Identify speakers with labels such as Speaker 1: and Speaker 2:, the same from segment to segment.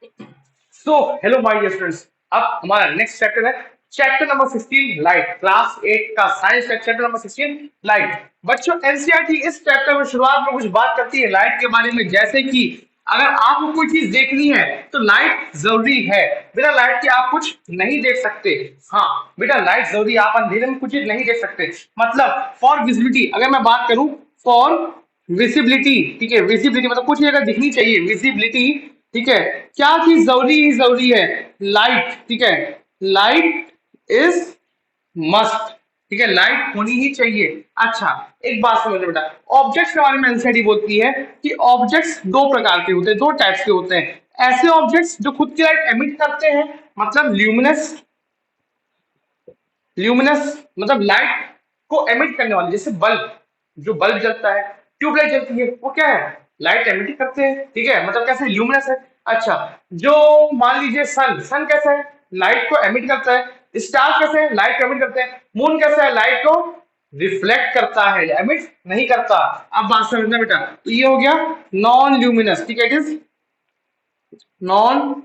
Speaker 1: So hello my dear students, अब हमारा next chapter है चैप्टर नंबर 16 लाइट। क्लास 8 का साइंस का चैप्टर नंबर 16 लाइट। बच्चों एनसीईआरटी इस चैप्टर में शुरुआत में कुछ बात करती है लाइट के बारे में, जैसे कि अगर आपको कोई चीज देखनी है तो लाइट जरूरी है। बिना लाइट के आप कुछ नहीं देख सकते। हाँ, बिना लाइट जरूरी, आप अंधेरे में कुछ चीज नहीं देख सकते। मतलब फॉर विजिबिलिटी अगर मैं बात करूं, फॉर विजिबिलिटी, ठीक है, विजिबिलिटी मतलब कुछ अगर दिखनी चाहिए, विजिबिलिटी, ठीक है, क्या चीज जरूरी है? लाइट, ठीक है, लाइट इज मस्ट, ठीक है, लाइट होनी ही चाहिए। अच्छा, एक बात समझ लो बेटा, ऑब्जेक्ट्स के बारे में एनसीईआरटी बोलती है कि ऑब्जेक्ट्स दो प्रकार के होते हैं, दो टाइप्स के होते हैं। ऐसे ऑब्जेक्ट्स जो खुद की लाइट एमिट करते हैं, मतलब ल्यूमिनस, ल्यूमिनस मतलब लाइट को एमिट करने वाले, जैसे बल्ब, जो बल्ब जलता है, ट्यूबलाइट जलती है, वो क्या है? लाइट एमिट करते हैं, ठीक है, मतलब कैसे? ल्यूमिनस है। अच्छा, जो मान लीजिए सन, सन कैसा है? लाइट को एमिट करता है। स्टार कैसे है? लाइट को एमिट करते हैं। मून कैसा है? लाइट को रिफ्लेक्ट करता है, एमिट नहीं करता। अब बात समझना बेटा, तो ये हो गया नॉन ल्यूमिनस, ठीक है, it is non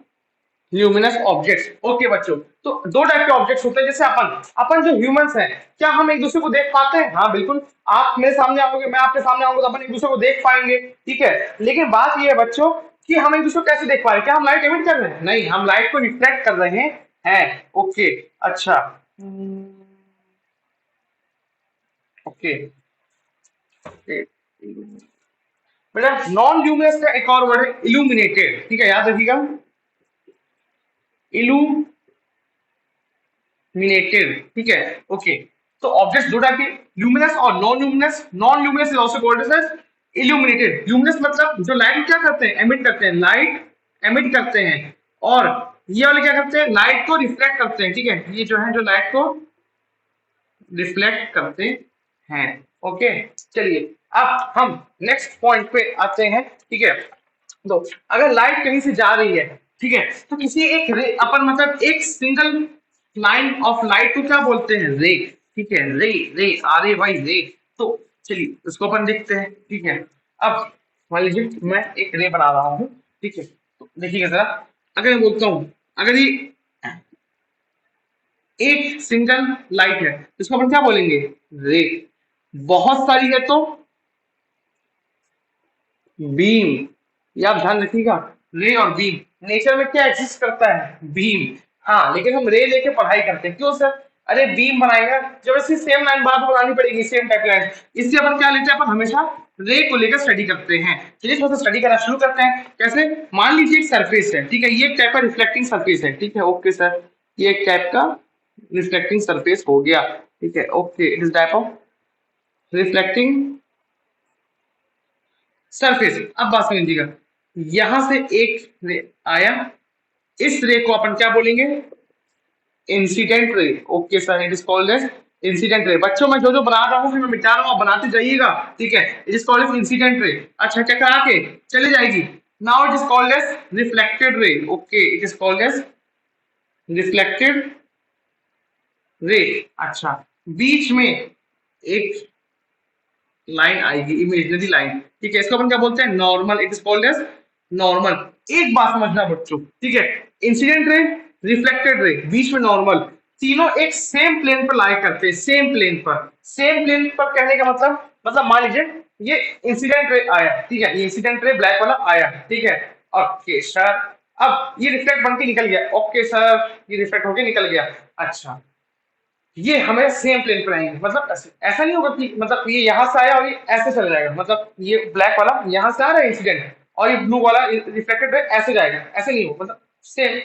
Speaker 1: luminous objects. Okay बच्चों, तो दो टाइप के ऑब्जेक्ट्स होते हैं। जैसे अपन अपन जो ह्यूमंस हैं, क्या हम एक दूसरे को देख पाते हैं? हाँ बिल्कुल, आप मेरे सामने आओगे, मैं आपके सामने आऊंगा, तो अपन एक दूसरे को देख पाएंगे, ठीक है। लेकिन बात ये है बच्चों कि हम एक दूसरे को कैसे देख पा रहे हैं? क्या हम लाइट एमिट कर रहे हैं? नहीं, हम लाइट को रिफ्लेक्ट कर रहे हैं। ओके, अच्छा, ओके, बेटा नॉन ल्यूमिनस का एक और वर्ड है इल्यूमिनेटेड, ठीक है, याद रखिएगा, इल्यूमिनेटेड, ठीक है। ओके, तो ऑब्जेक्ट्स दो टाइप के, ल्यूमिनस और non luminous. Non luminous is also called as illuminated. Luminous मतलब जो लाइट क्या करते हैं? एमिट करते हैं, लाइट एमिट करते हैं। और ये वाले क्या करते हैं? लाइट को रिफ्लेक्ट करते हैं, ठीक है, ये जो है जो लाइट को रिफ्लेक्ट करते हैं। ओके, चलिए अब हम नेक्स्ट पॉइंट पे आते हैं, ठीक है। तो अगर लाइट कहीं से जा रही है, ठीक है, तो किसी एक रे, अपन मतलब एक सिंगल लाइन ऑफ लाइट को क्या बोलते हैं? रे, ठीक है, रे, रे, आर ए वाई, रे। तो चलिए इसको अपन देखते हैं, ठीक है। अब मान लीजिए मैं एक रे बना रहा हूँ, ठीक है, तो देखिएगा जरा, अगर मैं बोलता हूँ, अगर ये एक सिंगल लाइट है तो इसको अपन क्या बोलेंगे? रे। बहुत सारी है तो बीम। ये आप ध्यान रखिएगा, रे और बीम, नेचर में क्या एग्जिस्ट करता है? बीम। हाँ, लेकिन हम रे लेके पढ़ाई करते हैं, क्यों सर? अरे बीम बनाएगा, जब ऐसी सेम लाइन बार बार बनानी पड़ेगी, सेम टाइप लाइन, इसलिए अपन क्या लेते हैं? अपन हमेशा रे को लेकर स्टडी करते हैं। चलिए थोड़ा सा स्टडी करना शुरू करते हैं। कैसे? मान लीजिए एक सरफेस है, ठीक है, ये एक टाइप का रिफ्लेक्टिंग सरफेस है, ठीक है, ओके सर, ये एक टाइप का रिफ्लेक्टिंग सरफेस हो गया, ठीक है, okay, it is type of reflecting surface. अब बात समझिएगा, यहां से एक रे आया, इस रे को अपन क्या बोलेंगे? Incident ray. Okay sir, it is called as incident ray. बच्चों मैं जो जो बना रहा हूँ फिर मैं मिटा रहा हूँ, आप बनाते जाइएगा, ठीक है। It is called as incident ray. अच्छा, टकरा के चले जाएगी। Now it is called as reflected ray. Okay, it is called as reflected ray. अच्छा, बीच में एक लाइन आएगी, इमेजिनरी लाइन, ठीक है, इसको अपन क्या बोलते हैं? Normal. It is called as normal. एक बात समझना बच्चों, ठीक है, इंसिडेंट रे, रिफ्लेक्टेड रे, बीच में नॉर्मल, तीनों एक सेम प्लेन पर लाई करते हैं, सेम प्लेन पर। सेम प्लेन पर कहने का मतलब मान लीजिए ये इंसिडेंट रे आया, ठीक है, ये इंसिडेंट रे ब्लैक वाला आया, ठीक है, ओके सर, अब ये रिफ्लेक्ट बन के निकल गया, ओके सर, ये रिफ्लेक्ट होके निकल गया। अच्छा, ये हमें सेम प्लेन पर आएंगे, मतलब ऐसे, ऐसा नहीं होगा कि मतलब ये यहां से आया और ये ऐसे चला जाएगा, मतलब ये ब्लैक वाला यहां से आ रहा है इंसिडेंट, और ये ब्लू वाला रिफ्लेक्टेड ऐसे जाएगा, ऐसे नहीं होगा, मतलब सेम,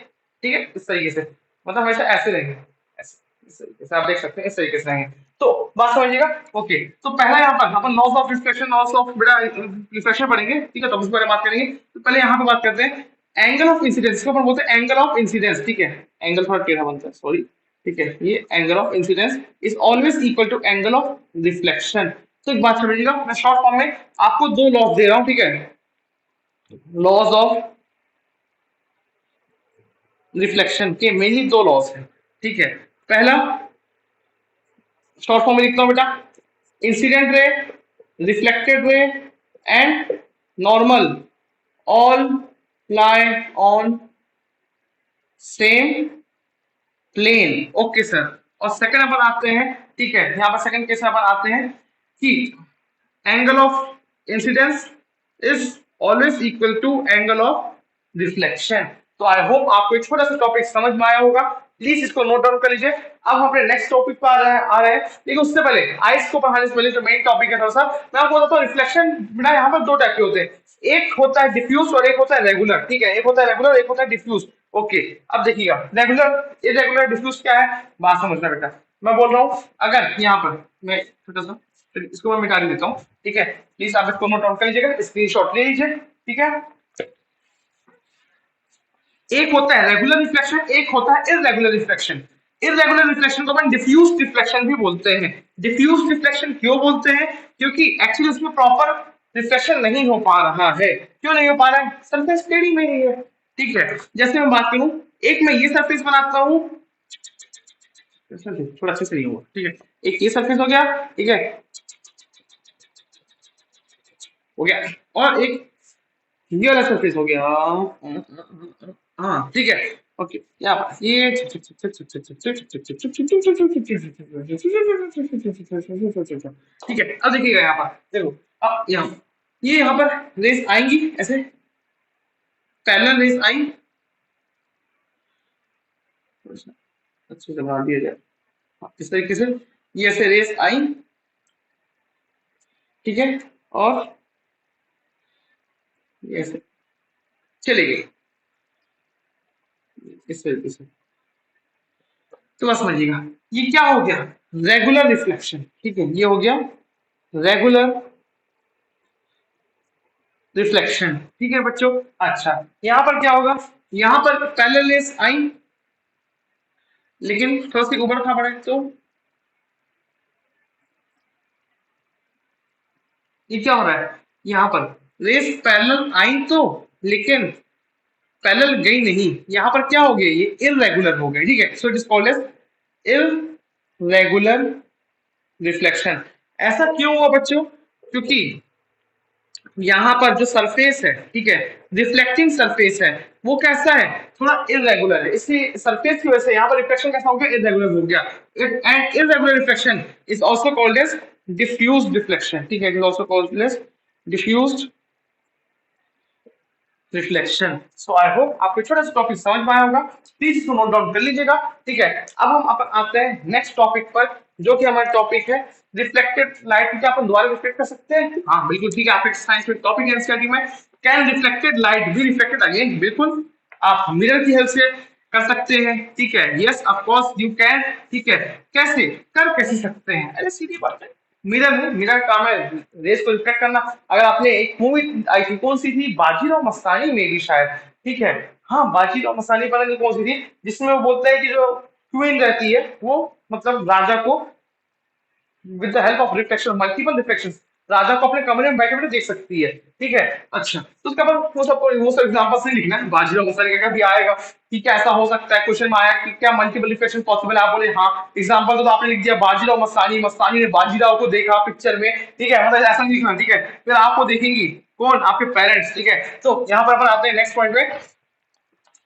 Speaker 1: ठीक है, इस तरीके से, मतलब हमेशा ऐसे रहेंगे, ऐसे, इस तरीके से आप देख सकते हैं, इस तरीके से रहेंगे। तो बात समझिएगा। ओके, तो पहला यहाँ पर अपन laws of reflection, laws of बेटा रिफ्लेक्शन पढ़ेंगे, ठीक है, तो हम इस बारे में बात करेंगे। तो पहले यहाँ पे बात करते हैं एंगल ऑफ इंसिडेंस, को अपन बोलते हैं एंगल ऑफ इंसिडेंस, ठीक है, एंगल थोड़ा टेढ़ा बनता है, सॉरी, ठीक है, ये angle of incidence is always equal to angle of reflection. तो एक बात समझिएगा, मैं शॉर्ट फॉर्म में आपको दो लॉस दे रहा हूं, ठीक है, लॉस ऑफ रिफ्लेक्शन के मेनली दो लॉस है, ठीक है। पहला शॉर्ट फॉर्म में लिखता हूं बेटा, incident ray, reflected ray and normal all lie on same plane, okay sir. और सेकंड अपन आते हैं, ठीक है, यहाँ पर सेकंड केस में अपन आते हैं कि angle of incidence is always equal to angle of reflection. तो आई होप आपको एक छोटा सा टॉपिक समझ में आया होगा, प्लीज इसको नोट डाउन कर लीजिए। अब हम अपने नेक्स्ट टॉपिक पर आ रहे हैं, लेकिन उससे पहले आइस को पढ़ाने से पहले जो मेन टॉपिक है थोड़ा सा मैं आपको बताता हूँ। रिफ्लेक्शन बिना यहाँ पर दो टाइप के होते हैं, एक होता है डिफ्यूज और एक होता है रेगुलर, ठीक है, एक होता है रेगुलर एक होता है डिफ्यूज। ओके, अब देखिएगा रेगुलर इरेगुलर डिफ्यूज क्या है, बात समझना बेटा। मैं बोल रहा हूँ अगर यहाँ पर मैं छोटा सा इसको मैं मिटा देता हूँ, ठीक है, प्लीज आप इसको नोट डाउन कर लीजिएगा, स्क्रीनशॉट ले लीजिए, ठीक है। एक होता है रेगुलर रिफ्लेक्शन, एक होता है इररेगुलर रिफ्लेक्शन। इररेगुलर रिफ्लेक्शन को अपन डिफ्यूज रिफ्लेक्शन भी बोलते हैं। डिफ्यूज रिफ्लेक्शन क्यों बोलते हैं, क्योंकि एक्चुअली उसमें प्रॉपर रिफ्लेक्शन नहीं हो पा रहा है। क्यों नहीं हो पा रहा है, सरफेस टेढ़ी में ही है, ठीक है। जैसे मैं बात करूं, एक मैं ये सरफेस बनाता हूं, थोड़ा अच्छे से नहीं हुआ, ठीक है, एक ये सरफेस हो गया, ठीक है, हो गया, और एक ये वाला सरफेस हो गया, हाँ ठीक है, ओके, यहाँ पर ये ठीक है। अब देखिएगा यहाँ पर, देखो अब यहाँ पर रेस आएंगी ऐसे, पैरेलल रेस आई, अच्छे से बना दिया जाए इस तरीके से, ये ऐसे रेस आई, ठीक है, और ये ऐसे चले गए इस तरीके से। तो बस समझिएगा ये क्या हो गया, रेगुलर रिफ्लेक्शन, ठीक है, ये हो गया रेगुलर रिफ्लेक्शन, ठीक है बच्चों। अच्छा, यहाँ पर क्या होगा, यहाँ पर पैरेलल रेस आई, लेकिन थोड़ा सी ऊपर खाबड़ है, तो ये क्या हो रहा है, यहाँ पर रेस पैरेलल आई तो, लेकिन पैरेलल गई नहीं, यहाँ पर क्या हो गया, ये इररेगुलर हो गया, ठीक है। So it is called as irregular reflection. ऐसा क्यों हुआ बच्चों, क्योंकि यहाँ पर जो सरफेस है, ठीक है, रिफ्लेक्टिंग सरफेस है, वो कैसा है, थोड़ा इररेगुलर है, इसी सरफेस की वजह से यहाँ पर रिफ्लेक्शन कैसा हो गया, इररेगुलर हो गया। And irregular reflection is also called as diffused reflection, ठीक है, it is also called as diffused reflection. So I hope आपको छोटा सा टॉपिक समझ में आया होगा, प्लीज इसको नोट डाउन कर लीजिएगा, ठीक है। अब हम आते हैं नेक्स्ट टॉपिक पर, जो कि हमारा टॉपिक है रिफ्लेक्टेड लाइट। क्या अपन दोबारा रिफ्लेक्ट कर सकते हैं, हाँ बिल्कुल, ठीक है, आपके साइंस में टॉपिक है एनसीईआरटी में, can reflected light be reflected again, बिल्कुल आप मिरर की हेल्प से कर सकते हैं, ठीक है, yes of course you can, ठीक है। कैसे कर कैसे सकते हैं, अरे सीधी बात है, मिरर है, मिरर काम है रेस को रिफ्लेक्ट करना। अगर आपने एक मूवी आई थी, कौन सी थी, बाजीराव मस्तानी में भी शायद, ठीक है, हाँ बाजीराव मस्तानी, पता नहीं कौन सी थी, जिसमें वो बोलते हैं कि जो क्वीन रहती है वो मतलब राजा को with the help of reflection, multiple reflections, राजा को अपने कमरे में बैठे बैठे देख सकती है, ठीक है। अच्छा, तो उसका वो सब एग्जांपल्स नहीं लिखना है, बाजीराव मस्तानी का भी आएगा कि क्या ऐसा हो सकता है, क्वेश्चन में आया कि क्या मल्टीपल रिफ्लेक्शन पॉसिबल है, आप बोले हाँ, एग्जांपल तो आपने लिख दिया बाजीराव मस्तानी, मस्तानी ने बाजीराव को देखा पिक्चर में, ठीक है, मतलब ऐसा नहीं लिखना, ठीक है, फिर आपको देखेंगी कौन, आपके पेरेंट्स, ठीक है। तो यहाँ पर अपन आते हैं नेक्स्ट पॉइंट में,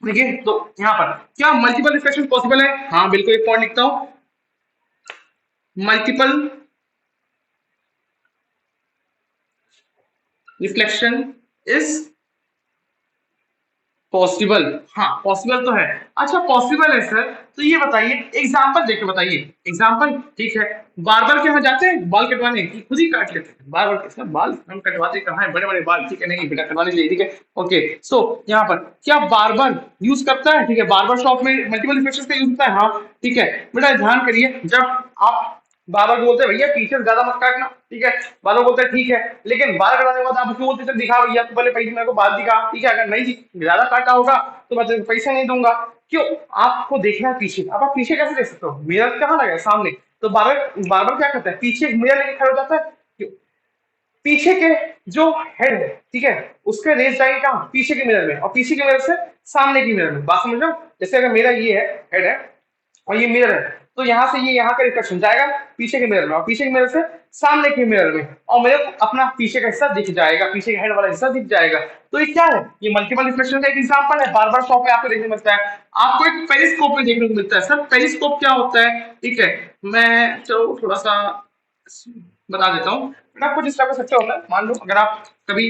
Speaker 1: देखिए, तो यहाँ पर क्या मल्टीपल रिफ्लेक्शन पॉसिबल है, हाँ बिल्कुल, एक पॉइंट लिखता हूँ, मल्टीपल रिफ्लेक्शन इज पॉसिबल, हाँ पॉसिबल तो है। अच्छा पॉसिबल है सर, तो ये बताइए एग्जांपल देके बताइए, एग्जांपल, ठीक है, बार्बर के यहाँ जाते हैं बाल कटवाने की, खुद ही काट लेते हैं, बार्बर के साथ बाल हम कटवाते कहाँ है, बड़े बड़े बाल, ठीक है, नहीं बेटा कटवाने के लिए, ठीक है, ओके। सो यहाँ पर क्या बार्बर यूज करता है, ठीक है, बार्बर शॉप में मल्टीपल रिफ्लेक्शन का यूज होता है, हाँ ठीक है। बेटा ध्यान करिए, जब आप बार्बर बोलते हैं भैया पीछे ज्यादा मत काटना, ठीक है, बालों बोलते हैं ठीक है, लेकिन बाल कटाने के बाद आप उसको बोलते हैं दिखा भैया तो पहले पैसे मेरे को बाल दिखा, ठीक है, अगर नहीं ज्यादा काटा होगा तो मैं तेरे को पैसे नहीं दूंगा। क्यों, आपको देखना है पीछे, अब आप पीछे कैसे देख सकते हो, मिरर कहाँ लगा है, सामने, तो बार्बर बार्बर क्या करता है, पीछे मिरर लेके खड़ा हो जाता है, क्यों, पीछे के जो हेड है, ठीक है, उसके रेस जाएंगे कहाँ, पीछे के मिरर में, और पीछे के मिरर से सामने की मिरर में, बात समझ लो। जैसे अगर मेरा ये है हेड है, और ये मिरर है, तो यहाँ से ये यहाँ का रिफ्लेक्शन जाएगा पीछे के मिरर में, और पीछे के मिरर से सामने के मिरर में, और मेरे को अपना पीछे का हिस्सा दिख जाएगा, पीछे का हेड वाला हिस्सा दिख जाएगा। तो ये क्या है, ये मल्टीपल रिफ्लेक्शन का एक एग्जांपल है, बार बार शॉप में आपको देखने को मिलता है। आपको एक पेरिस्कोप में देखने को मिलता है। सर पेरिस्कोप क्या होता है, ठीक है, मैं चलो थोड़ा सा बता देता हूँ। बेटा कुछ इस तरह का स्ट्रक्चर होता है, मान लो अगर आप कभी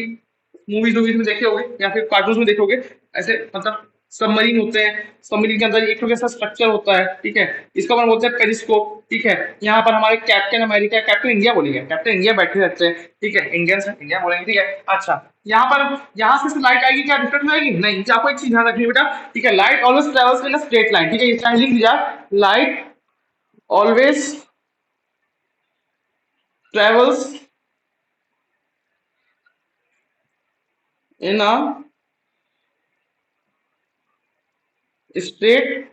Speaker 1: मूवीज वूवीज में देखे होगे या फिर कार्टून में देखोगे, ऐसे मतलब सबमरीन होते हैं, सबमरीन के अंदर एक तो ऐसा स्ट्रक्चर होता है, ठीक है, इसका मतलब बोलते हैं पेरिस्कोप, ठीक है। यहाँ पर हमारे कैप्टन अमेरिका, कैप्टन इंडिया बोलेंगे, कैप्टन इंडिया बैठे रहते हैं, ठीक है, इंडियन से इंडिया बोलेंगे, ठीक है। अच्छा, यहाँ पर यहाँ से लाइट आएगी, क्या रिफ्लेक्ट हो जाएगी, नहीं। आपको एक चीज ध्यान रखनी है बेटा, ठीक है, light always travels in a straight line, ठीक है, ये चाहे लिख दिया, light always travels in a straight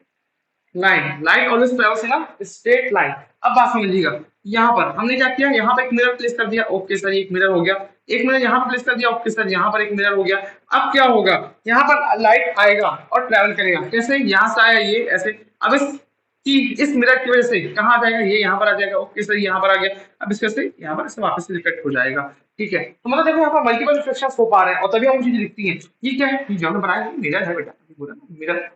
Speaker 1: line, light always travels in a straight line. अब बात समझिएगा, यहाँ पर हमने क्या किया, यहाँ पर एक मिरर प्लेस कर दिया, ओके सर, एक मिरर हो गया, एक मिरर यहाँ पर प्लेस कर दिया, ओके सर, यहाँ पर एक मिरर हो गया। अब क्या होगा, यहाँ पर लाइट आएगा और ट्रैवल करेगा, कैसे, यहाँ से आया ये ऐसे, अब इस मिरर की वजह से कहाँ आ जाएगा, ये यहाँ पर आ जाएगा, ओके सर, यहाँ पर आ गया। अब इसके से यहाँ पर से वापस से रिफ्लेक्ट हो जाएगा, ठीक है। तो मतलब देखो यहाँ पर मल्टीपल रिफ्लेक्शंस हो पा रहे हैं, और तभी हम चीजें दिखती हैं। ये क्या है, ये जो हमने बनाया है मिरर है बेटा, मिरर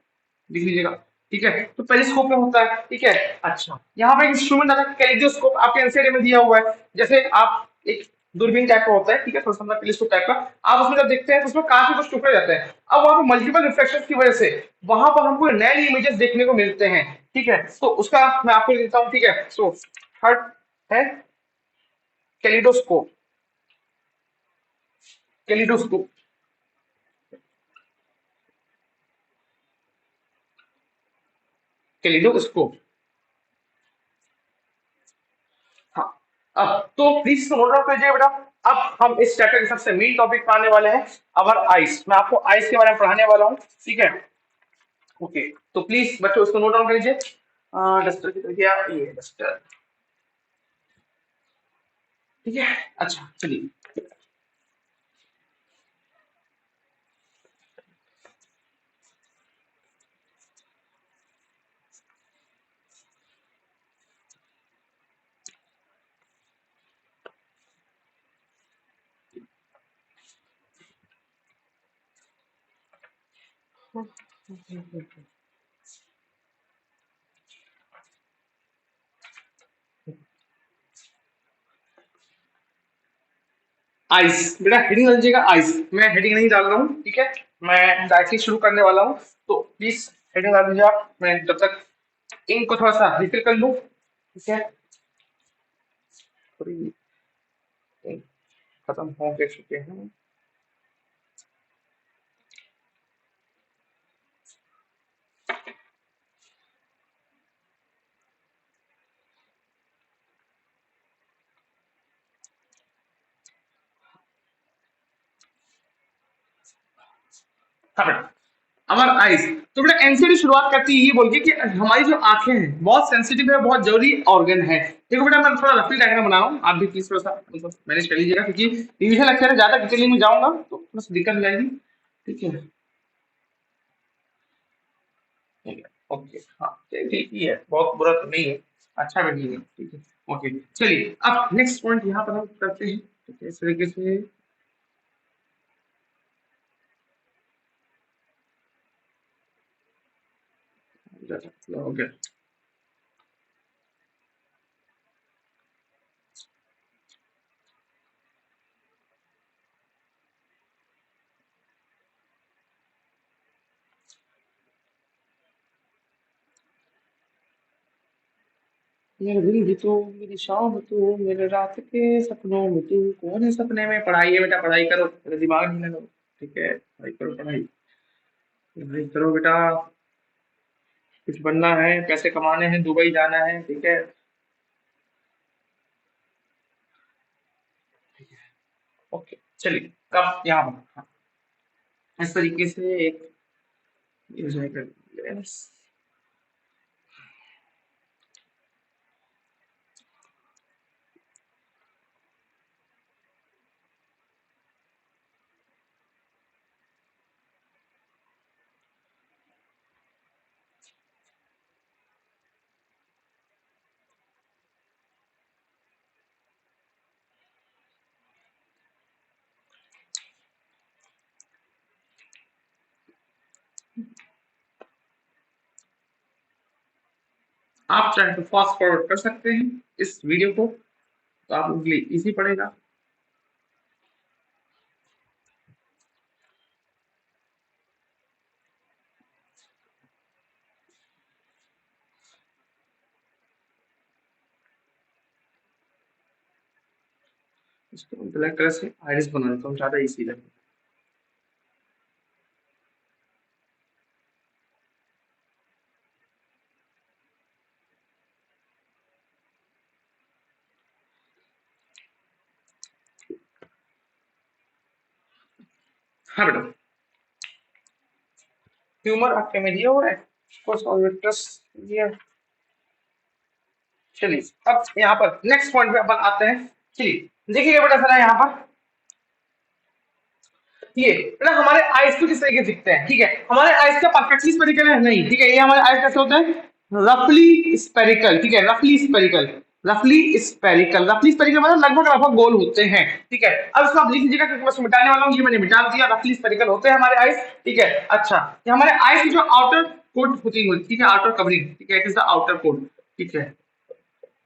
Speaker 1: लिख लीजिएगा, ठीक है। तो पेरिस्कोप में होता है, ठीक है। अच्छा, यहाँ पे एक इंस्ट्रूमेंट आता है कैलिडोस्कोप, आपके एनसीईआरटी में दिया हुआ है। जैसे आप एक दूरबीन टाइप का होता है, ठीक है, थोड़ा सा टेलीस्कोप टाइप का, आप उसमें जब देखते हैं तो उसमें कांच के कुछ टुकड़े रहते हैं। अब वहां पर मल्टीपल रिफ्लेक्शन की वजह से वहां पर हमको नए इमेजेस देखने को मिलते हैं, ठीक है। तो उसका मैं आपको देता हूँ, ठीक है। सो थर्ड है कैलिडोस्कोप, कैलिडोस्कोप, कैलिडोस्कोप, हाँ। अब तो प्लीज नोट डाउन कीजिए बेटा। अब हम इस चैप्टर के सबसे मेन टॉपिक पे आने वाले हैं, अवर आइस। मैं आपको आइस के बारे में पढ़ाने वाला हूँ, ठीक है। ओके, तो प्लीज बच्चों इसको नोट डाउन कीजिए। डस्टर की तरह क्या, ये डस्टर, ठीक है। अच्छा चलिए, आइस बेटा हेडिंग लीजिएगा, आइस। मैं हेडिंग नहीं डाल रहा हूँ, ठीक है, मैं डायरेक्टली शुरू करने वाला हूँ। तो प्लीज हेडिंग डाल दीजिए आप, मैं जब तक इंक को थोड़ा सा रिफिल कर लूँ, ठीक है। थोड़ी ink खत्म हो गए चुके हैं। हाँ बेटा, अमर आइस। तो बेटा एनसीडी शुरुआत करती है ये बोल के कि हमारी जो आंखें हैं बहुत सेंसिटिव है, बहुत जरूरी ऑर्गन है। देखो बेटा मैं थोड़ा रफली डायग्राम बना रहा हूँ, आप भी प्लीज थोड़ा सा मतलब मैनेज कर लीजिएगा, क्योंकि रिविजन लेक्चर है, ज्यादा डिटेलिंग में जाऊंगा तो थोड़ा सा दिक्कत हो जाएगी, ठीक है। ठीक है, ओके, हाँ ठीक ही है, बहुत बुरा तो नहीं है, अच्छा भी नहीं है, ठीक है। ओके चलिए, अब नेक्स्ट पॉइंट यहाँ पर हम करते हैं, ठीक है, इस तरीके से। ओके, मेरे दिन भी तो, मेरी शाम तो, मेरे रात के सपनों में तू, कौन है सपने में। पढ़ाई है बेटा, पढ़ाई करो, मेरा दिमाग नहीं लगाओ, ठीक है, पढ़ाई करो, पढ़ाई पढ़ाई करो बेटा। कुछ बनना है, पैसे कमाने हैं, दुबई जाना है, ठीक है। ओके चलिए, कब यहाँ पर, हाँ, इस तरीके से एक ये हो जाएगा, yes। आप चाहे तो फास्ट फॉरवर्ड कर सकते हैं इस वीडियो को, तो आप लोगों के लिए इजी पड़ेगा। इसको ब्लैक कलर से आइरिस बना देता हूँ, ज्यादा इजी लगेगा। हाँ बेटा, ट्यूमर आपके में दिया हुआ है, उसको सॉल्वेट्रस दिया। चलिए अब यहाँ पर नेक्स्ट पॉइंट पे अपन आते हैं। चलिए देखिएगा बेटा जरा यहाँ पर, ये बेटा हमारे आइस को किस तरीके से दिखते हैं, ठीक है। हमारे आइस का परफेक्टली स्पेरिकल है नहीं, ठीक है। ये हमारे आइस कैसे होते हैं, रफली स्पेरिकल, ठीक है। रफली स्पेरिकल, रफली स्पेरिकल, रफली स्पेरिकल मतलब लगभग लगभग गोल होते हैं, ठीक है। अब इसको आप लिख लीजिएगा क्योंकि मैं इसको मिटाने वाला हूँ, ये मैंने मिटा दिया। रफली स्पेरिकल होते हैं हमारे आइस, ठीक है। अच्छा, ये हमारे आइस की जो आउटर कोट होती है, ठीक है, आउटर कवरिंग, ठीक है, it is the outer coat, ठीक है।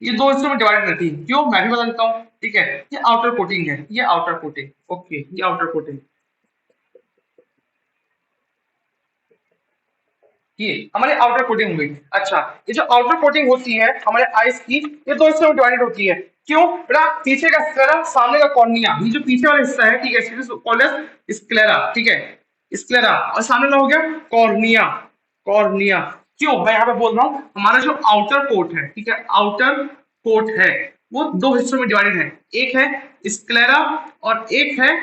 Speaker 1: ये दो हिस्सों में डिवाइड रहती है, क्यों मैं भी बता देता हूँ, ठीक है। ये आउटर कोटिंग है, ये आउटर कोटिंग, ओके, ये आउटर कोटिंग, ये हमारे आउटर कोटिंग हो गई। अच्छा, ये जो आउटर कोटिंग होती है हमारे आइस की, ये दो हिस्सों में डिवाइडेड होती है, क्यों बेटा, पीछे का स्क्लेरा, सामने का कॉर्निया। ये जो पीछे वाला हिस्सा है, ठीक है, कॉल्ड एज स्क्लेरा, ठीक है, स्क्लेरा, और सामने वाला हो गया कॉर्निया, कॉर्निया। क्यों मैं यहाँ पे बोल रहा हूँ, हमारा जो आउटर कोट है, ठीक है, आउटर कोट है, वो दो हिस्सों में डिवाइडेड है, एक है स्क्लेरा और एक है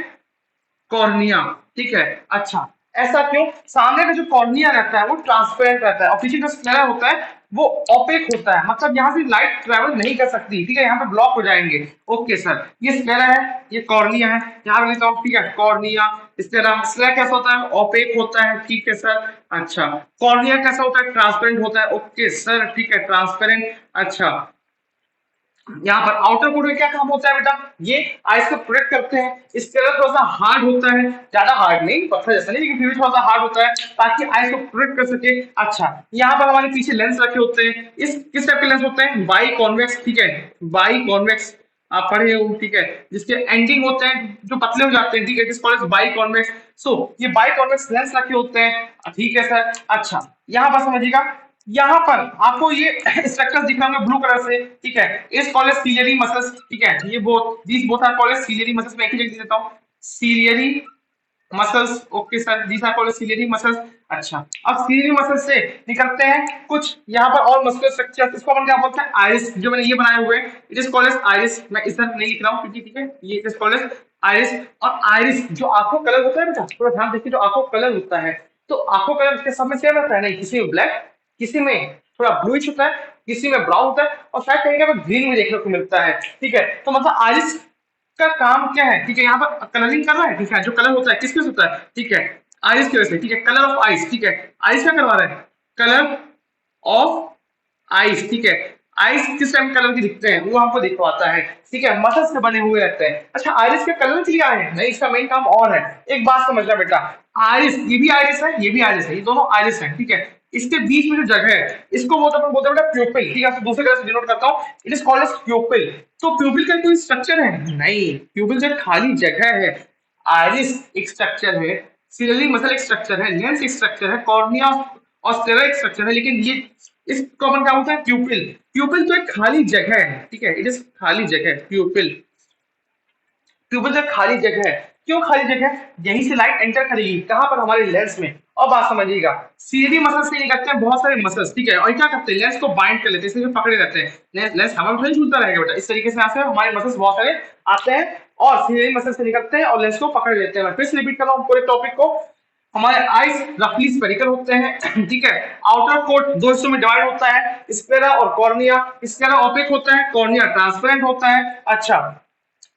Speaker 1: कॉर्निया, ठीक है। अच्छा, ऐसा क्यों, सामने का जो कॉर्निया रहता है वो ट्रांसपेरेंट रहता है और पीछे जो स्क्लेरा होता है वो ओपेक होता है, मतलब यहाँ से लाइट ट्रेवल नहीं कर सकती, ठीक है, यहाँ पे ब्लॉक हो जाएंगे। ओके सर, ये स्क्लेरा है, ये कॉर्निया है, यहाँ पे लिखता हूँ, ठीक है, कॉर्निया, स्क्लेरा। स्क्लेरा कैसा होता है, ओपेक होता है, ठीक है सर। अच्छा, कॉर्निया कैसा होता है, ट्रांसपेरेंट होता है, ओके सर, ठीक है, ट्रांसपेरेंट। अच्छा, यहाँ पर आउटर कोट का क्या काम होता है बेटा, ये आइस को प्रोटेक्ट करते हैं। स्क्लेरा थोड़ा सा हार्ड होता है, ज्यादा हार्ड नहीं, पत्थर जैसा नहीं, लेकिन फिर भी थोड़ा सा हार्ड होता है ताकि आइस को प्रोटेक्ट कर सके। अच्छा, यहाँ पर हमारे पीछे लेंस रखे होते हैं, इस किस टाइप के लेंस होते हैं, बाई कॉन्वेक्स, ठीक है, बाई कॉन्वेक्स, आप पढ़े हो, ठीक है, जिसके एंडिंग होते हैं जो पतले हो जाते हैं, ठीक है, it is called as biconvex. So ये बाई कॉन्वेक्स लेंस रखे होते हैं, ठीक है सर। अच्छा, यहाँ पर समझिएगा, यहाँ पर आपको ये स्ट्रक्चर दिख रहा है ब्लू कलर से, ठीक है, इस कॉलेज सीलियरी मसल्स, ठीक है, ये these both are called ciliary muscles, मैं एक ही जगह देता हूँ, ciliary muscles, okay sir, these are called ciliary muscles. अच्छा, अब सीलियरी मसल्स से निकलते हैं कुछ यहाँ पर और मस्कुलर स्ट्रक्चर, इसको अपन क्या बोलते हैं, आइरिस, जो मैंने ये बनाए हुए हैं, it is called as iris. मैं इस तरह नहीं लिख रहा हूँ क्योंकि, ठीक है, ये it is called as iris. और आइरिस जो आंखों कलर होता है बेटा, थोड़ा ध्यान देखिए, जो आंखों कलर होता है, तो आंखों कलर के सब में सेम रहता है नहीं, किसी में ब्लैक, किसी में थोड़ा ब्लूइश होता है, किसी में ब्राउन होता है, और शायद कहीं कहीं ग्रीन भी देखने को मिलता है, ठीक है। तो मतलब आइरिस का काम क्या है, ठीक है, यहाँ पर कलरिंग कर रहा है, ठीक है, जो कलर होता है किसके होता है, ठीक है, आइस की वजह से, ठीक है, कलर ऑफ आइस, ठीक है, आइस क्या करवा रहा है, कलर ऑफ आइस, ठीक है, आइस किस टाइप कलर के दिखते हैं वो हमको दिखवाता है, ठीक है, मसल्स से बने हुए रहते हैं। अच्छा, आइरिस के कलर के लिए आए हैं नहीं, इसका मेन काम और है। एक बात समझना बेटा, आइरिस, ये भी आइरिस है, ये भी आइरिस है, ये दोनों आइरिस है, ठीक है, इसके बीच में जो जगह है इसको वो तो बोलते हैं बेटा प्यूपिल, ठीक है, दूसरे कलर से डिनोट करता हूँ, it is called as pupil. तो प्यूपिल का कोई स्ट्रक्चर है नहीं, प्यूपिल जो खाली जगह है, आइरिस एक स्ट्रक्चर है, सीलियरी मसल एक स्ट्रक्चर है, लेंस एक स्ट्रक्चर है, कॉर्निया और स्क्लेरा एक स्ट्रक्चर है, लेकिन ये इस कॉमन क्या होता है, प्यूपिल। प्यूपिल तो एक खाली जगह है, ठीक है, इट इज खाली जगह, प्यूपिल, प्यूपिल जो खाली जगह है। क्यों खाली जगह, यहीं से लाइट एंटर करेगी, कहां पर, हमारे लेंस में। और बात समझिएगा, सीधी मसल से निकलते हैं बहुत सारे मसल्स, ठीक है, और क्या करते हैं, लेंस को बाइंड कर लेते हैं, इसमें पकड़े रहते हैं, लेंस हवा में झूलता रहेगा बेटा, इस तरीके से यहाँ से हमारे मसल्स बहुत सारे आते हैं और सीधी मसल से निकलते हैं और लेंस को पकड़ लेते हैं। मैं फिर से रिपीट कर रहा हूँ पूरे टॉपिक को, हमारे आइस रफली स्फेरिकल होते हैं, ठीक है, आउटर कोट दो हिस्सों में डिवाइड होता है, स्क्लेरा और कॉर्निया, स्क्लेरा ओपेक होता है, कॉर्निया ट्रांसपेरेंट होता है। अच्छा,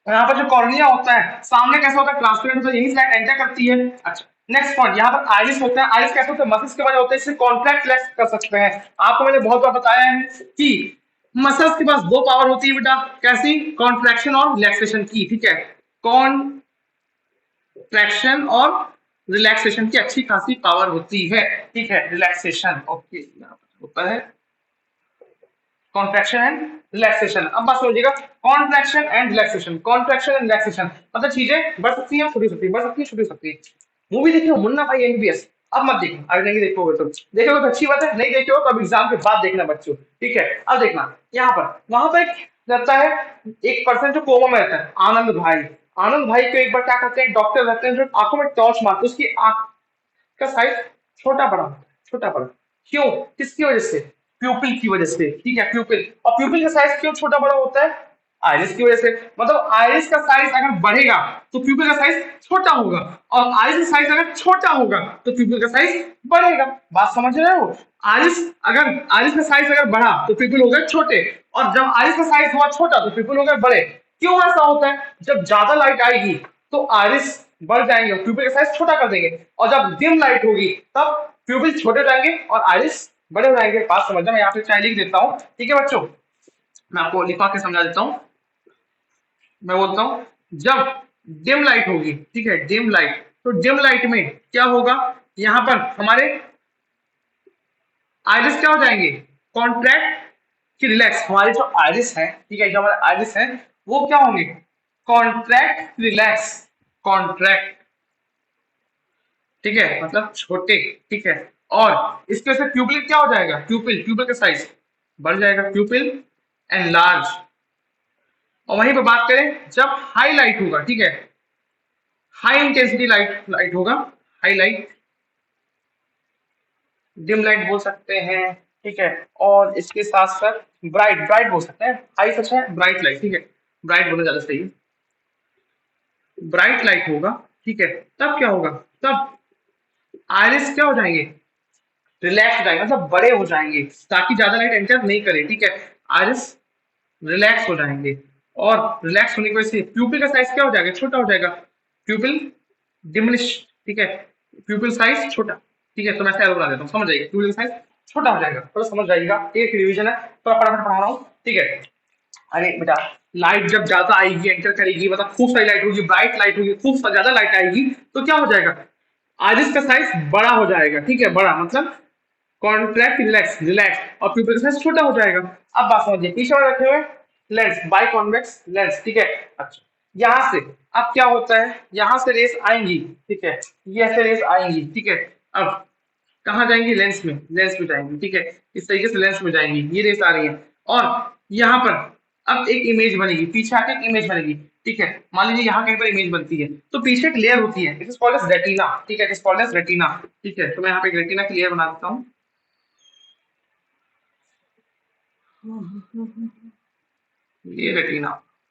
Speaker 1: यहाँ पर जो कॉर्निया होता है सामने कैसा होता है, ट्रांसपेरेंट होता है, यही लाइट एंटर करती है। अच्छा, नेक्स्ट पॉइंट, यहाँ पर आइरिस होता है, आइरिस कैसे होता है, मसल्स के वजह होते हैं, इससे कॉन्ट्रैक्ट रिलैक्स कर सकते हैं। आपको मैंने बहुत बार बताया है कि मसल्स के पास दो पावर होती है बेटा, कैसी, कॉन्ट्रैक्शन और रिलैक्सेशन की, ठीक है, कॉन्ट्रैक्शन और रिलैक्सेशन की अच्छी खासी पावर होती है, ठीक है, रिलैक्सेशन, ओके, यहाँ पर होता है कॉन्ट्रैक्शन एंड रिलैक्सेशन। अब बात समझिएगा, contraction and relaxation, contraction and relaxation मतलब चीजें बढ़ सकती हैं, छोटी सकती है, बढ़ सकती है, छोटी सकती है। मूवी देखिए मुन्ना भाई एमबीबीएस, अब मत देखना, अगर नहीं देखोगे तो देखोगे तो अच्छी बात है, नहीं देखोगे तो अब एग्जाम के बाद देखना बच्चों, ठीक है। अब देखना यहाँ पर, वहां पर एक रहता है, एक पर्सन जो कोमा में रहता है, आनंद भाई। आनंद भाई को एक बार क्या करते हैं, डॉक्टर रहते हैं जो आंखों में टॉर्च मारते हैं, उसकी आंख का साइज छोटा बड़ा होता है, छोटा बड़ा। क्यों, किसकी वजह से, प्यूपिल की वजह से, ठीक है, प्यूपिल। और प्यूपिल का साइज क्यों छोटा बड़ा होता है, आइरिस की वजह से। मतलब आइरिस का साइज अगर बढ़ेगा तो प्यूपिल का साइज छोटा होगा, और आइरिस का साइज अगर छोटा होगा तो प्यूपिल का साइज बढ़ेगा। बात समझ रहे हो, आइरिस अगर, आइरिस का साइज अगर बढ़ा तो प्यूपिल हो गए छोटे, और जब आइरिस का साइज हुआ छोटा तो प्यूपिल हो गए बड़े। क्यों ऐसा होता है, जब ज्यादा लाइट आएगी तो आइरिस बढ़ जाएंगे, प्यूपिल का साइज छोटा कर देंगे, और जब डिम लाइट होगी तब प्यूपिल छोटे जाएंगे और आइरिस बड़े हो जाएंगे। बात समझना, मैं यहाँ पे चाय लिख देता हूँ, ठीक है बच्चों, मैं आपको लिखा के समझा देता हूँ। मैं बोलता हूँ, जब डिम लाइट होगी, ठीक है, डिम लाइट, तो डिम लाइट में क्या होगा, यहाँ पर हमारे आइरिस क्या हो जाएंगे, कॉन्ट्रैक्ट कि रिलैक्स। हमारे जो आइरिस है, ठीक है, जो हमारे आइरिस है वो क्या होंगे, कॉन्ट्रैक्ट रिलैक्स, कॉन्ट्रैक्ट, ठीक है, मतलब छोटे, ठीक है। और इसकी वजह से प्यूपिल क्या हो जाएगा, प्यूपिल, प्यूपिल का साइज बढ़ जाएगा, प्यूपिल एंड लार्ज। और वहीं पे बात करें जब हाई लाइट होगा, ठीक है, हाई इंटेंसिटी लाइट, लाइट होगा, हाई लाइट, डिम लाइट बोल सकते हैं, ठीक है। और इसके साथ साथ ब्राइट, ब्राइट बोल सकते हैं, हाई सच है, ब्राइट लाइट, ठीक है, ब्राइट बोलना ज्यादा सही है, ब्राइट लाइट होगा, ठीक है। तब क्या होगा, तब आइरिस क्या हो जाएंगे, रिलैक्स हो जाएंगे, मतलब बड़े हो जाएंगे ताकि ज्यादा लाइट एंटर नहीं करे, ठीक है। आइरिस रिलैक्स हो जाएंगे, और रिलैक्स होने की वजह से प्यूपिल का साइज क्या हो जाएगा, छोटा हो जाएगा, प्यूपिल डिमिनिश, ठीक है, प्यूपिल साइज छोटा, ठीक है। तो मैं ऐसे बना देता हूँ, समझ जाइए, प्यूपिल साइज छोटा हो जाएगा, थोड़ा समझ जाइएगा, एक रिवीजन है, थोड़ा फटाफट पढ़ा रहा हूँ, ठीक है। अरे बेटा, लाइट जब ज्यादा आएगी, एंटर करेगी, मतलब खूब सारी लाइट होगी, ब्राइट लाइट होगी, खूब ज्यादा लाइट आएगी, तो क्या हो जाएगा, आइरिस का साइज बड़ा हो जाएगा, ठीक है, बड़ा मतलब कॉन्ट्रैक्ट रिलैक्स, रिलैक्स, और प्यूपिल का साइज छोटा हो जाएगा। अब बात समझिए, पीछे वाले रखे हुए लेंस, बाई कॉन्वेक्स लेंस, ठीक है। अच्छा, यहाँ से अब क्या होता है, यहाँ से रेस आएंगी, ठीक है, ये ऐसे रेस आएंगी, ठीक है। अब कहाँ जाएंगी, लेंस में, लेंस में जाएंगी, ठीक है, इस तरीके से लेंस में जाएंगी, ये रेस आ रही है, और यहाँ पर अब एक इमेज बनेगी, पीछे आके एक इमेज बनेगी, ठीक है। मान लीजिए यहाँ कहीं पर इमेज बनती है, तो पीछे एक लेयर होती है, it is called as retina, ठीक है, it is called as retina, ठीक है। तो मैं यहाँ पे एक रेटिना की लेयर बना देता हूँ, ये रेटिना।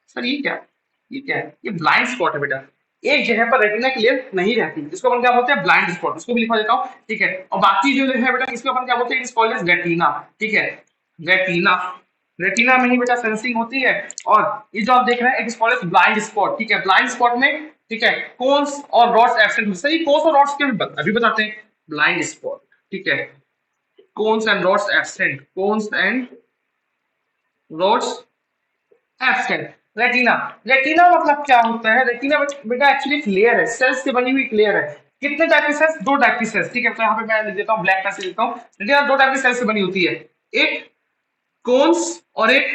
Speaker 1: सर ये क्या, ये क्या है, ये ब्लाइंड स्पॉट है बेटा, एक जगह पर रेटिना क्लियर नहीं रहती, इसको अपन क्या बोलते हैं, ब्लाइंड स्पॉट, इसको भी लिखवा देता हूँ, ठीक है। और बाकी जो है बेटा, इसको अपन क्या बोलते हैं, इट्स कॉल्ड एज रेटिना, ठीक है, रेटिना। रेटिना में ही बेटा सेंसिंग होती है, और ये जो आप देख रहे हैं, it's called as blind spot, ठीक है। ब्लाइंड स्पॉट में, ठीक है, कोन्स और रॉड्स एब्सेंट होते हैं, कोन्स और रॉड्स के अभी बताते हैं, ब्लाइंड स्पॉट, ठीक है, cones and rods absent, cones and rods absent. Retina, retina मतलब क्या होता है, रेटिना बेटा एक्चुअली एक लेयर है, सेल्स से बनी हुई एक लेयर है। कितने टाइप की सेल्स, दो टाइप की सेल्स, ठीक है। तो यहाँ पे मैं लिख देता हूँ, ब्लैक पेन से लिखता हूँ, रेटिना दो टाइप की सेल्स से बनी होती है, एक कोन्स और एक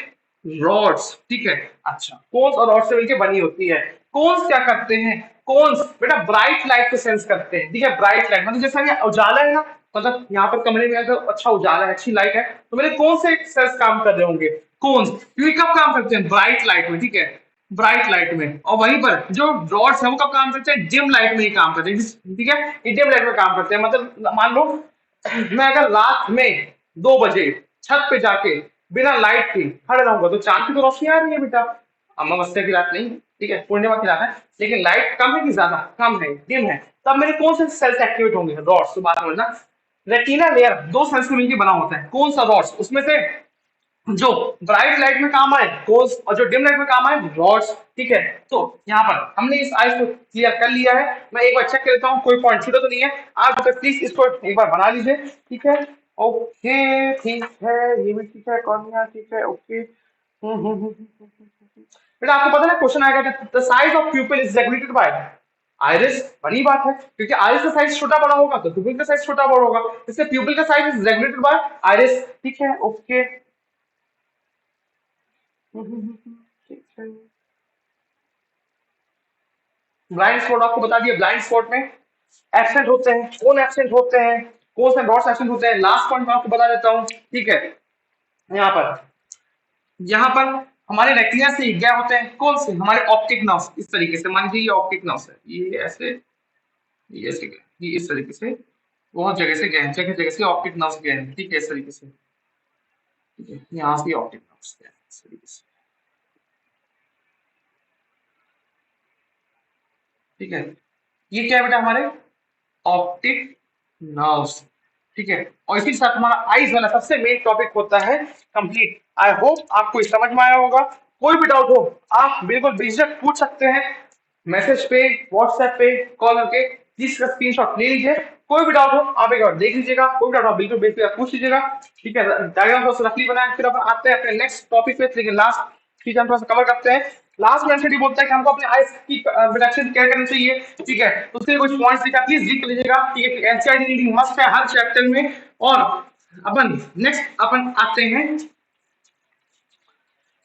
Speaker 1: रॉड्स, ठीक है। अच्छा, कोन्स और रॉड्स से मिलकर बनी होती है। कोन्स क्या करते हैं, कोन्स बेटा ब्राइट लाइट को सेंस करते हैं, ठीक है, ब्राइट लाइट मतलब जैसा ये उजाला है ना, मतलब यहाँ पर कमरे में अगर अच्छा उजाला है, अच्छी लाइट है, तो मेरे कौन से सेल्स काम कर रहे होंगे, कोन्स, क्योंकि कब काम करते हैं, ब्राइट लाइट में, ठीक है, ब्राइट लाइट में। और वहीं पर जो रॉड्स है वो कब काम करते हैं, डिम लाइट में ही काम करते हैं, ठीक है, ये डिम लाइट में काम करते हैं। मतलब मान लो मैं अगर रात में 2 बजे छत पे जाके बिना लाइट के खड़े रहूंगा तो चांद की तो रोशनी आ रही है बेटा, अमावस्या की रात नहीं, ठीक है, पूर्णिमा की रात है, लेकिन लाइट कम है कि ज्यादा, कम है, डिम है, तब मेरे कौन से सेल्स एक्टिवेट होंगे, रॉड्स। तो बात समझना, रेटिना लेयर दो सेल्स से मिलकर बना होता है, कौन सा, रॉड्स, उसमें से जो ब्राइट लाइट में काम आए कोन्स, और जो डिम लाइट में काम आए रॉड्स, ठीक है। तो यहाँ पर हमने इस आइस को क्लियर कर लिया है, मैं एक बार चेक कर लेता हूँ कोई पॉइंट छूटा तो नहीं है, आप प्लीज इसको एक बार बना लीजिए, ठीक है, ओके, ठीक है, ये भी ठीक है, कॉर्निया ठीक है, ओके। बेटा आपको पता है क्वेश्चन आएगा, the size of प्यूपिल is regulated by iris, बड़ी बात है, क्योंकि आइरिस का साइज छोटा बड़ा होगा तो प्यूपिल का साइज छोटा बड़ा होगा, इससे प्यूपिल का size is regulated by iris, ठीक है, ओके। ब्लाइंड स्पॉट आपको बता दिया, ब्लाइंड स्पॉट में एब्सेंट होते हैं, कौन एब्सेंट होते हैं, कौन से डॉट्स एब्सेंट होते हैं, लास्ट पॉइंट मैं आपको बता देता हूँ। ठीक है, यहाँ पर हमारे रेटिना से क्या होते हैं, कौन से हमारे ऑप्टिक नर्व्स, इस तरीके से मान लीजिए ये ऑप्टिक नर्व्स है, ये ऐसे, ये ऐसे गए, ये इस तरीके से बहुत जगह से गए हैं, जगह जगह से ऑप्टिक नर्व्स गए हैं। ठीक है, इस तरीके से, ठीक है, यहाँ से ऑप्टिक नर्व्स गए हैं, इस तरीके से। ठीक है, ये क्या है बेटा, हमारे ऑप्टिक नर्व्स। ठीक है, और इसी के साथ हमारा आईज वाला सबसे मेन टॉपिक होता है कंप्लीट। आई होप आपको समझ में आया होगा। कोई भी डाउट हो आप बिल्कुल बेझिझक पूछ सकते हैं, मैसेज पे, व्हाट्सएप पे कॉल करके प्लीज का स्क्रीनशॉट ले लीजिए। कोई भी डाउट हो आप एक बार देख लीजिएगा, कोई भी डाउट हो बिल्कुल बेझिझक पूछ लीजिएगा। ठीक है, डायग्राम थोड़ा रफली बनाए, फिर अपन आते हैं अपने नेक्स्ट टॉपिक पे, लेकिन लास्ट चीज हम थोड़ा सा कवर करते हैं। लास्ट में एनसीडी बोलता है कि हमको अपने आइस की प्रोडक्शन क्या करनी चाहिए। ठीक है, तो उसके लिए कुछ पॉइंट्स लिखा, प्लीज लिख लीजिएगा। ठीक है, एनसीईआरटी रीडिंग मस्ट है हर चैप्टर में। और अपन आते हैं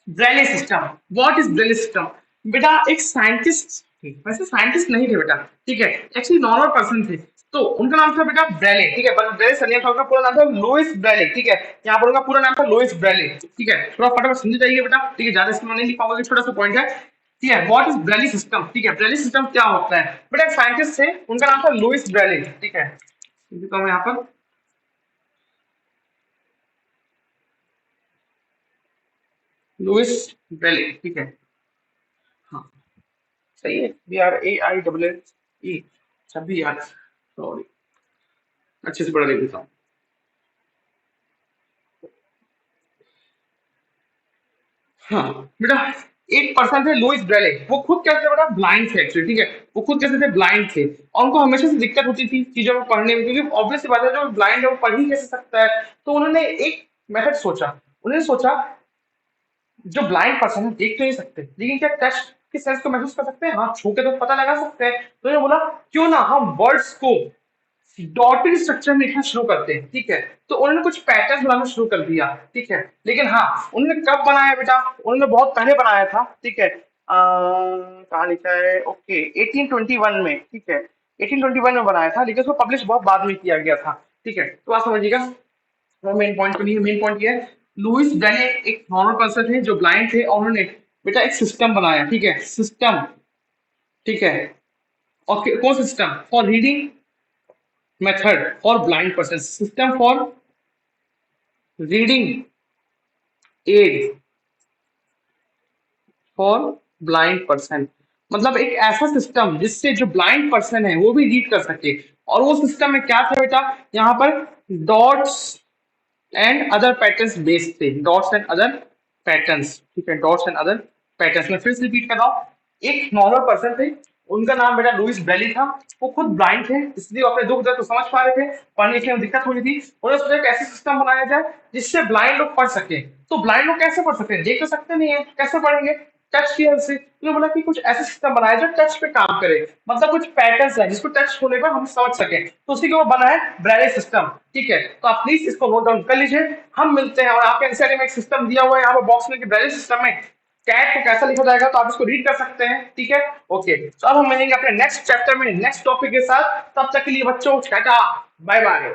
Speaker 1: Braille system. What is Braille system? बेटा एक साइंटिस्ट थे, वैसे साइंटिस्ट नहीं थे बेटा, ठीक है, एक्चुअली नॉर्मल पर्सन थे। तो उनका नाम था बेटा ब्रेले। ठीक है, ब्रेले सरनेम था, उनका पूरा नाम था लुइस ब्रेले। ठीक है, यहाँ पर उनका पूरा नाम था लुइस ब्रेले। ठीक है, थोड़ा फटाफट समझ जाइए बेटा। ठीक है, ज्यादा इसमें नहीं लिख पाऊंगा, छोटा सा पॉइंट है। ठीक है, व्हाट इज ब्रेले सिस्टम? ठीक है, ब्रेले सिस्टम क्या होता है बेटा? एक साइंटिस्ट थे, उनका नाम था लुइस ब्रेले। ठीक है, तो मैं यहाँ पर लुइस ब्रेले। ठीक है, हाँ सही है, BRAILLE। अच्छा BR, सॉरी, अच्छे से पढ़ा लिख देता हूँ। हाँ बेटा, एक पर्सन थे लुइस ब्रेले, वो खुद कैसे बेटा ब्लाइंड थे एक्चुअली। ठीक है, वो खुद कैसे थे, ब्लाइंड थे, और उनको हमेशा से दिक्कत होती थी चीजों को पढ़ने में, क्योंकि ऑब्वियस सी बात है जो ब्लाइंड है वो पढ़ ही कैसे सकता है। तो उन्होंने एक मेथड सोचा, उन्होंने सोचा जो ब्लाइंड पर्सन है देख तो नहीं सकते, लेकिन क्या टच के सेंस को महसूस कर सकते हैं, हाँ छू के तो पता लगा सकते हैं। तो उन्होंने बोला क्यों ना हम वर्ड्स को डॉटेड स्ट्रक्चर में लिखना शुरू करते हैं। ठीक है, तो उन्होंने कुछ पैटर्न बनाना शुरू कर दिया। ठीक है, लेकिन हाँ उन्होंने कब बनाया बेटा? उन्होंने बहुत पहले बनाया था। ठीक है, कहाँ लिखा है, ओके 1821 में। ठीक है, 1821 में बनाया था, लेकिन उसको पब्लिश बहुत बाद में किया गया था। ठीक है, तो आप समझिएगा, वो मेन पॉइंट तो नहीं है, मेन पॉइंट ये है लुइस ब्रेले एक नॉर्मल पर्सन थे जो ब्लाइंड थे, और उन्होंने बेटा एक सिस्टम बनाया। ठीक है, सिस्टम, ठीक है, और कौन system? For reading method for blind person, system for reading aid for blind person. मतलब एक ऐसा सिस्टम जिससे जो ब्लाइंड पर्सन है वो भी रीड कर सके। और वो सिस्टम में क्या था बेटा? यहाँ पर dots and other patterns based थे, डॉट्स एंड अदर पैटर्न्स। ठीक है, डॉट्स एंड अदर पैटर्न्स। मैं फिर से रिपीट कर रहा हूँ, एक नॉर्मल पर्सन थे, उनका नाम बेटा लुइस ब्रेली था। वो खुद ब्लाइंड थे, इसलिए वो अपने दुख दर्द को समझ पा रहे थे, पढ़ने लिखने में दिक्कत हो रही थी। उन्होंने सोचा कैसे सिस्टम बनाया जाए जिससे ब्लाइंड लोग पढ़ सके। तो ब्लाइंड लोग कैसे पढ़ सकते हैं, देख तो सकते नहीं है, कैसे पढ़ेंगे? टच की हेल्प से। उन्होंने बोला कि कुछ ऐसा सिस्टम बनाया जो टच पे काम करे, मतलब कुछ पैटर्न्स है जिसको टच होने पर हम समझ सके। तो उसी के वो बना है ब्रेले सिस्टम। ठीक है, तो आप प्लीज इसको नोट डाउन कर लीजिए। हम मिलते हैं, और आपके एनसीईआरटी में एक सिस्टम दिया हुआ है यहाँ पर बॉक्स में कि ब्रेले सिस्टम में कैट को कैसा लिखा जाएगा, तो आप इसको रीड कर सकते हैं। ठीक है, ओके, तो अब हम मिलेंगे अपने नेक्स्ट चैप्टर में नेक्स्ट टॉपिक के साथ। तब तक के लिए बच्चों टाटा, बाय बाय।